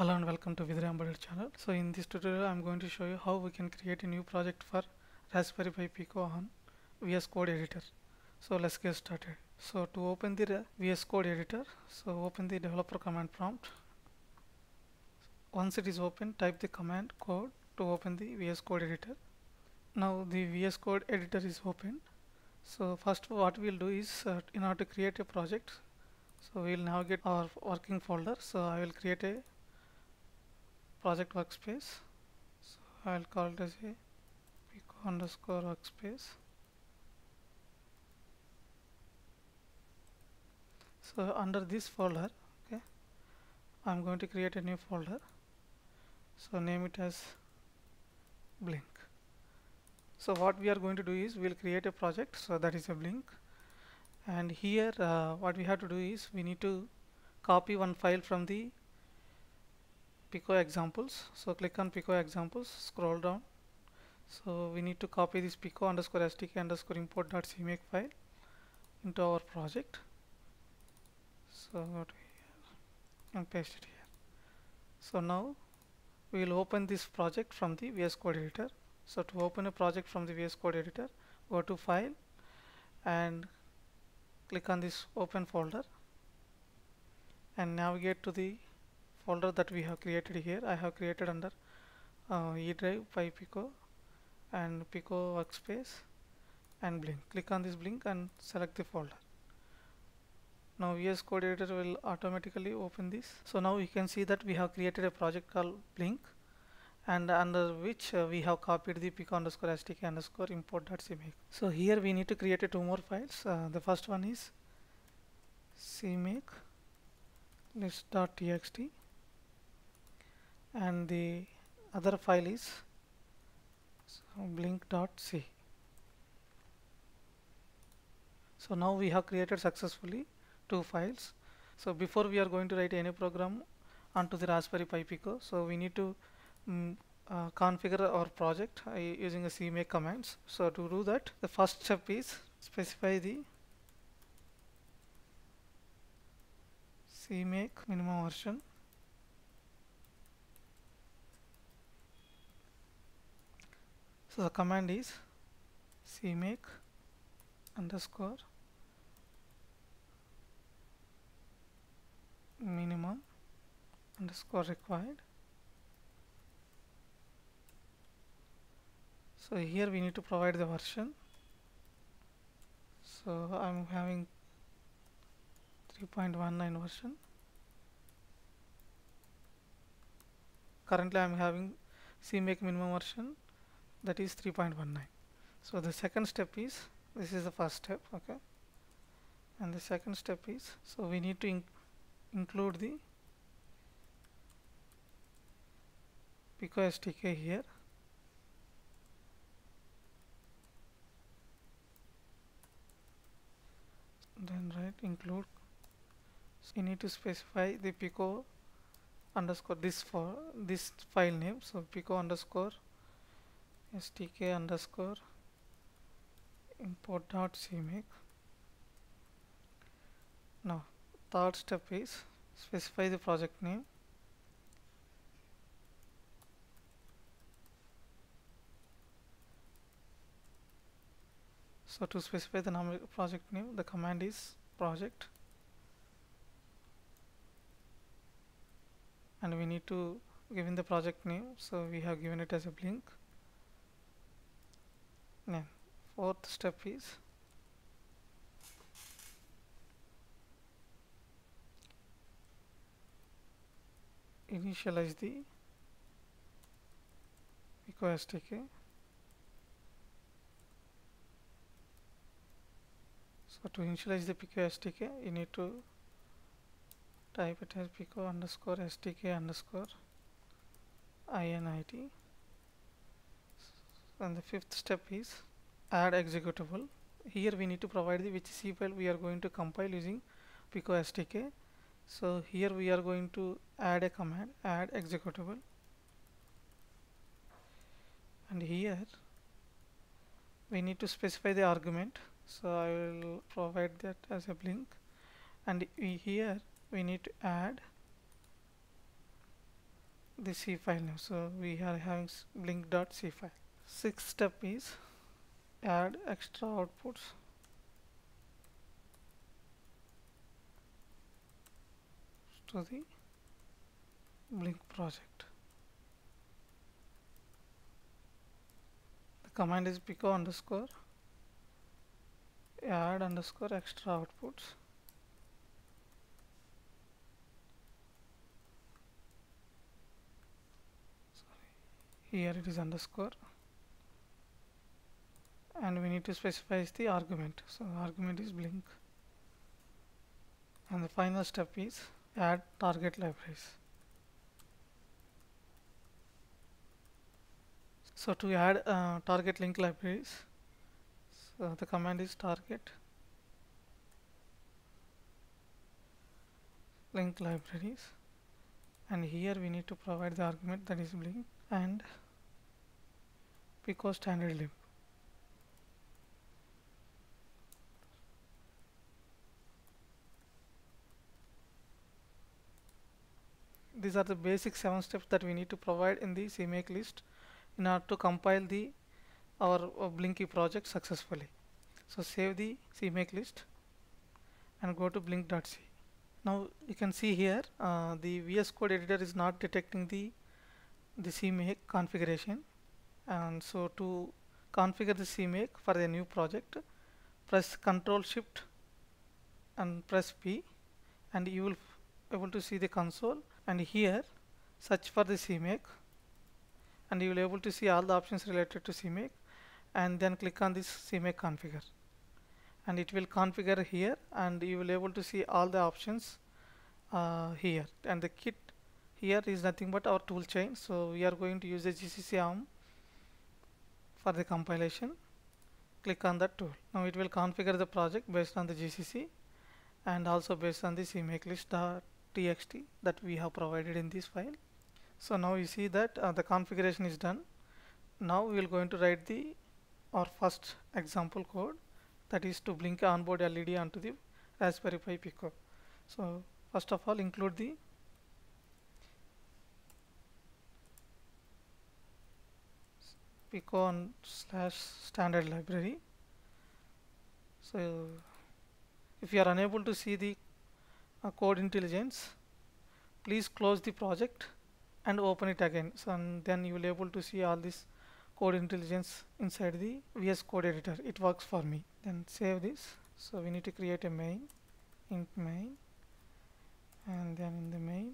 Hello and welcome to Vidra Embedded channel. So in this tutorial I'm going to show you how we can create a new project for Raspberry Pi Pico on VS Code editor. So let's get started. So to open the VS Code editor, so open the developer command prompt. Once it is open, type the command code to open the VS Code editor. Now the VS Code editor is open. So first what we'll do is in order to create a project, so we'll navigate our working folder. So I will create a project workspace. So I'll call it as a pico underscore workspace. So under this folder, okay, I'm going to create a new folder. So name it as Blink. So what we are going to do is we'll create a project. So that is a Blink. And here what we have to do is we need to copy one file from the Pico examples. So click on Pico examples, scroll down. So we need to copy this pico underscore stk underscore import.cmake file into our project. So go to here and paste it here. So now we will open this project from the VS Code editor. So to open a project from the VS Code editor, go to file and click on this open folder and navigate to the folder that we have created here. I have created under E drive Pi Pico and Pico workspace and Blink. Click on this Blink and select the folder. Now VS Code editor will automatically open this. So now you can see that we have created a project called Blink, and under which we have copied the pico underscore stk underscore import.cmake. So here we need to create two more files. The first one is cmake list.txt and the other file is blink.c. So now we have created successfully two files. So before we are going to write any program onto the Raspberry Pi Pico, so we need to configure our project using a cmake commands. So to do that, the first step is specify the cmake minimum version. So the command is cmake underscore minimum underscore required. So here we need to provide the version. So I'm having 3.19 version. Currently I'm having cmake minimum version, that is 3.19. So the second step is, this is the first step, okay, and the second step is, so we need to include the pico stk here. Then write include. So you need to specify the pico underscore this for this file name. So pico underscore stk underscore import.cmake. Now third step is specify the project name. So to specify the project name, the command is project, and we need to give in the project name. So we have given it as a Blink. Then fourth step is initialize the pico stk. So to initialize the pico stk, you need to type it as pico underscore stk underscore init. And the fifth step is add executable. Here we need to provide the which C file we are going to compile using pico stk. So here we are going to add a command, add executable, and here we need to specify the argument. So I will provide that as a Blink, and here we need to add the C file name. So we are having blink.c file. Sixth step is add extra outputs to the Blink project. The command is pico underscore add underscore extra outputs. Here it is underscore, and we need to specify the argument. So argument is blink, and the final step is add target libraries. So to add target link libraries, so the command is target link libraries, and here we need to provide the argument that is blink and pico standard lib. These are the basic 7 steps that we need to provide in the CMake list in order to compile our Blinky project successfully. So save the CMake list and go to blink.c. Now you can see here the VS Code editor is not detecting the CMake configuration, and so to configure the CMake for a new project, press Ctrl Shift and press P, and you will able to see the console, and here search for the CMake, and you will able to see all the options related to CMake, and then click on this CMake configure, and it will configure here, and you will able to see all the options here. And the kit here is nothing but our tool chain, so we are going to use the GCC ARM for the compilation. Click on that tool. Now it will configure the project based on the GCC and also based on the CMake list.txt that we have provided in this file. So now you see that the configuration is done. Now we are going to write our first example code, that is to blink onboard LED onto the Raspberry Pi Pico. So first of all, include the Pico / standard library. So if you are unable to see the code intelligence, please close the project and open it again. So and then you will able to see all this code intelligence inside the VS Code editor. It works for me. Then save this. So we need to create a main, int main, and then in the main,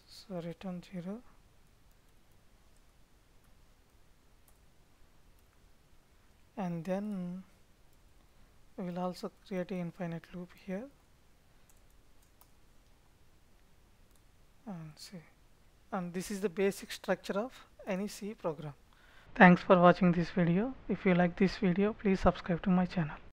so return 0. And then we will also create an infinite loop here, and see. And this is the basic structure of any C program. Thanks for watching this video. If you like this video, please subscribe to my channel.